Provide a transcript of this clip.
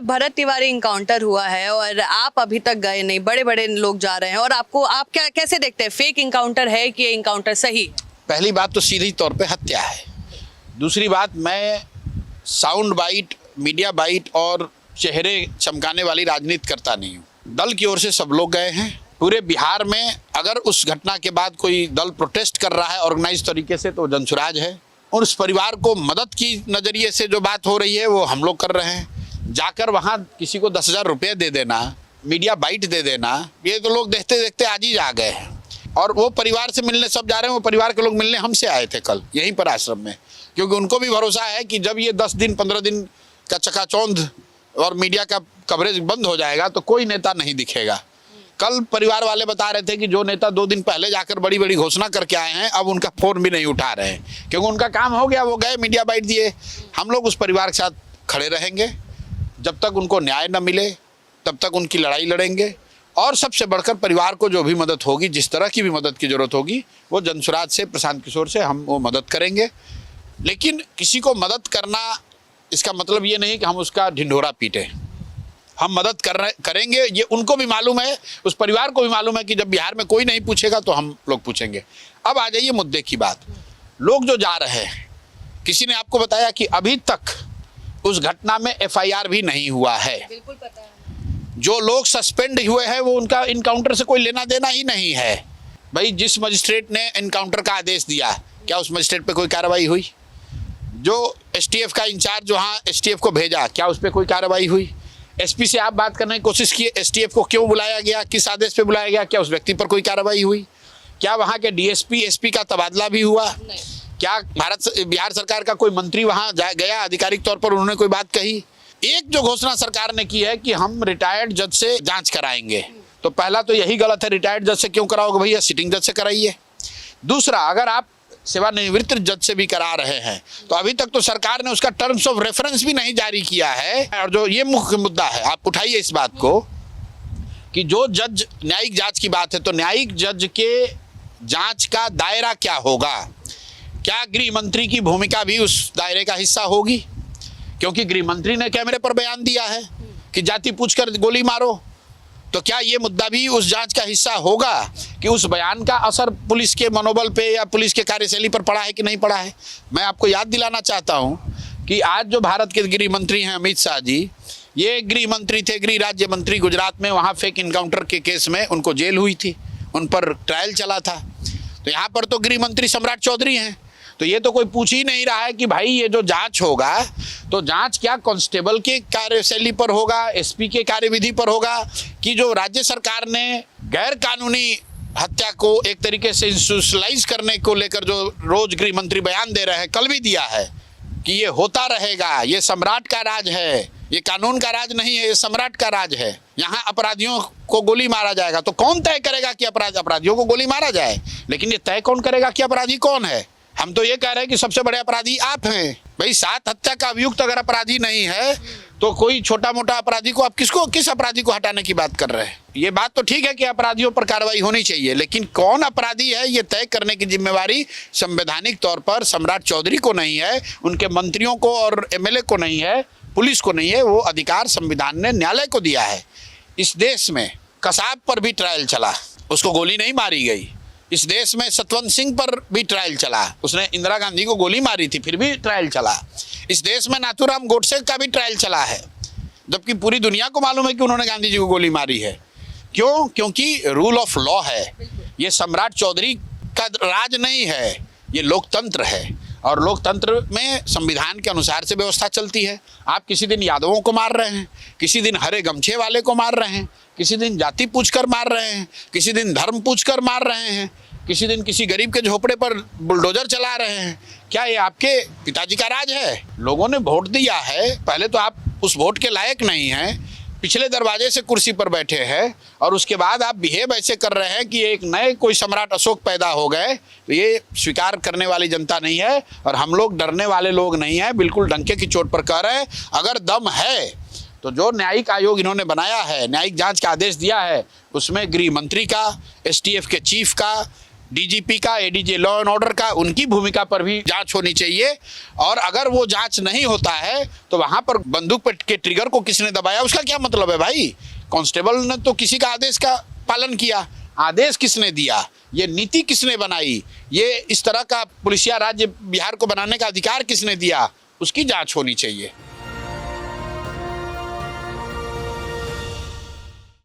Bharat Tiwari encounter हुआ है और आप अभी तक गए नहीं, बड़े बड़े लोग जा रहे हैं और आप क्या कैसे देखते हैं, फेक इनकाउंटर है कि ये इनकाउंटर सही? पहली बात तो सीधी तौर पे हत्या है। दूसरी बात, मैं साउंड बाइट, मीडिया बाइट और चेहरे चमकाने वाली राजनीति करता नहीं हूँ। दल की ओर से सब लोग गए हैं। पूरे बिहार में अगर उस घटना के बाद कोई दल प्रोटेस्ट कर रहा है ऑर्गेनाइज तरीके से तो जनसुराज है। और उस परिवार को मदद की नज़रिए से जो बात हो रही है वो हम लोग कर रहे हैं। जाकर वहाँ किसी को 10,000 रुपये दे देना, मीडिया बाइट दे देना, ये तो लोग देखते देखते आज ही आ गए हैं। और वो परिवार से मिलने सब जा रहे हैं। वो परिवार के लोग मिलने हमसे आए थे कल यहीं पर आश्रम में, क्योंकि उनको भी भरोसा है कि जब ये 10 दिन 15 दिन का चकाचौंध और मीडिया का कवरेज बंद हो जाएगा तो कोई नेता नहीं दिखेगा। कल परिवार वाले बता रहे थे कि जो नेता 2 दिन पहले जाकर बड़ी बड़ी घोषणा करके आए हैं अब उनका फ़ोन भी नहीं उठा रहे हैं, क्योंकि उनका काम हो गया, वो गए मीडिया बाइट दिए। हम लोग उस परिवार के साथ खड़े रहेंगे जब तक उनको न्याय न मिले, तब तक उनकी लड़ाई लड़ेंगे। और सबसे बढ़कर परिवार को जो भी मदद होगी, जिस तरह की भी मदद की ज़रूरत होगी, वो जनसुराज से, प्रशांत किशोर से हम वो मदद करेंगे। लेकिन किसी को मदद करना इसका मतलब ये नहीं कि हम उसका ढिंढोरा पीटें। हम मदद करेंगे, ये उनको भी मालूम है, उस परिवार को भी मालूम है कि जब बिहार में कोई नहीं पूछेगा तो हम लोग पूछेंगे। अब आ जाइए मुद्दे की बात। लोग जो जा रहे हैं, किसी ने आपको बताया कि अभी तक उस घटना में FIR भी नहीं हुआ है। बिल्कुल पता है। जो लोग सस्पेंड हुए हैं वो उनका इनकाउंटर से कोई लेना देना ही नहीं है। भाई, जिस मजिस्ट्रेट ने इनकाउंटर का आदेश दिया, क्या उस मजिस्ट्रेट पे कोई कार्रवाई हुई? जो STF का इंचार्ज वहाँ STF को भेजा, क्या उस पर कोई कार्रवाई हुई? SP से आप बात करने की कोशिश की, STF को क्यों बुलाया गया, किस आदेश पे बुलाया गया, क्या उस व्यक्ति पर कोई कार्रवाई हुई? क्या वहाँ के DSP SP का तबादला भी हुआ? क्या बिहार सरकार का कोई मंत्री वहाँ गया, आधिकारिक तौर पर उन्होंने कोई बात कही? एक जो घोषणा सरकार ने की है कि हम रिटायर्ड जज से जांच कराएंगे, तो पहला तो यही गलत है। रिटायर्ड जज से क्यों कराओगे भैया, सिटिंग जज से कराइए। दूसरा, अगर आप सेवानिवृत्त जज से भी करा रहे हैं तो अभी तक तो सरकार ने उसका टर्म्स ऑफ रेफरेंस भी नहीं जारी किया है। और जो ये मुख्य मुद्दा है, आप उठाइए इस बात को कि जो जज, न्यायिक जांच की बात है, तो न्यायिक जज के जांच का दायरा क्या होगा? क्या गृह मंत्री की भूमिका भी उस दायरे का हिस्सा होगी? क्योंकि गृह मंत्री ने कैमरे पर बयान दिया है कि जाति पूछकर गोली मारो, तो क्या ये मुद्दा भी उस जांच का हिस्सा होगा कि उस बयान का असर पुलिस के मनोबल पे या पुलिस के कार्यशैली पर पड़ा है कि नहीं पड़ा है? मैं आपको याद दिलाना चाहता हूं कि आज जो भारत के गृह मंत्री हैं अमित शाह जी, ये गृह मंत्री थे, गृह राज्य मंत्री गुजरात में। वहाँ फेक इनकाउंटर के केस में उनको जेल हुई थी, उन पर ट्रायल चला था। तो यहाँ पर तो गृह मंत्री सम्राट चौधरी हैं। तो ये तो कोई पूछ ही नहीं रहा है कि भाई ये जो जांच होगा तो जांच क्या कांस्टेबल के कार्यशैली पर होगा, SP के कार्यविधि पर होगा, कि जो राज्य सरकार ने गैर कानूनी हत्या को एक तरीके से इंस्टीट्यूशनलाइज करने को लेकर जो रोज गृह मंत्री बयान दे रहे हैं, कल भी दिया है कि ये होता रहेगा, ये सम्राट का राज है, ये कानून का राज नहीं है, ये सम्राट का राज है। यहाँ अपराधियों को गोली मारा जाएगा। तो कौन तय करेगा कि अपराधियों को गोली मारा जाए? लेकिन ये तय कौन करेगा कि अपराधी कौन है? हम तो ये कह रहे हैं कि सबसे बड़े अपराधी आप हैं। भाई, 7 हत्या का अभियुक्त अगर अपराधी नहीं है तो कोई छोटा मोटा अपराधी को आप किस अपराधी को हटाने की बात कर रहे हैं? ये बात तो ठीक है कि अपराधियों पर कार्रवाई होनी चाहिए, लेकिन कौन अपराधी है ये तय करने की जिम्मेवारी संवैधानिक तौर पर सम्राट चौधरी को नहीं है, उनके मंत्रियों को और MLA को नहीं है, पुलिस को नहीं है। वो अधिकार संविधान ने न्यायालय को दिया है। इस देश में कसाब पर भी ट्रायल चला, उसको गोली नहीं मारी गई। इस देश में सतवंत सिंह पर भी ट्रायल चला, उसने इंदिरा गांधी को गोली मारी थी, फिर भी ट्रायल चला। इस देश में नाथूराम गोडसे का भी ट्रायल चला है, जबकि पूरी दुनिया को मालूम है कि उन्होंने गांधी जी को गोली मारी है। क्यों? क्योंकि रूल ऑफ लॉ है। ये सम्राट चौधरी का राज नहीं है, ये लोकतंत्र है। और लोकतंत्र में संविधान के अनुसार से व्यवस्था चलती है। आप किसी दिन यादवों को मार रहे हैं, किसी दिन हरे गमछे वाले को मार रहे हैं, किसी दिन जाति पूछकर मार रहे हैं, किसी दिन धर्म पूछकर मार रहे हैं, किसी दिन किसी गरीब के झोपड़े पर बुलडोजर चला रहे हैं। क्या ये आपके पिताजी का राज है? लोगों ने वोट दिया है, पहले तो आप उस वोट के लायक नहीं हैं, पिछले दरवाजे से कुर्सी पर बैठे हैं, और उसके बाद आप बिहेव ऐसे कर रहे हैं कि एक नए कोई सम्राट अशोक पैदा हो गए। तो ये स्वीकार करने वाली जनता नहीं है, और हम लोग डरने वाले लोग नहीं हैं। बिल्कुल डंके की चोट पर कह रहे हैं, अगर दम है तो जो न्यायिक आयोग इन्होंने बनाया है, न्यायिक जांच का आदेश दिया है, उसमें गृह मंत्री का, STF के चीफ का, डीजीपी का, एडीजी लॉ एंड ऑर्डर का, उनकी भूमिका पर भी जांच होनी चाहिए। और अगर वो जांच नहीं होता है तो वहां पर बंदूक पर के ट्रिगर को किसने दबाया उसका क्या मतलब है भाई? कांस्टेबल ने तो किसी का आदेश का पालन किया, आदेश किसने दिया, ये नीति किसने बनाई, ये इस तरह का पुलिसिया राज्य बिहार को बनाने का अधिकार किसने दिया, उसकी जांच होनी चाहिए।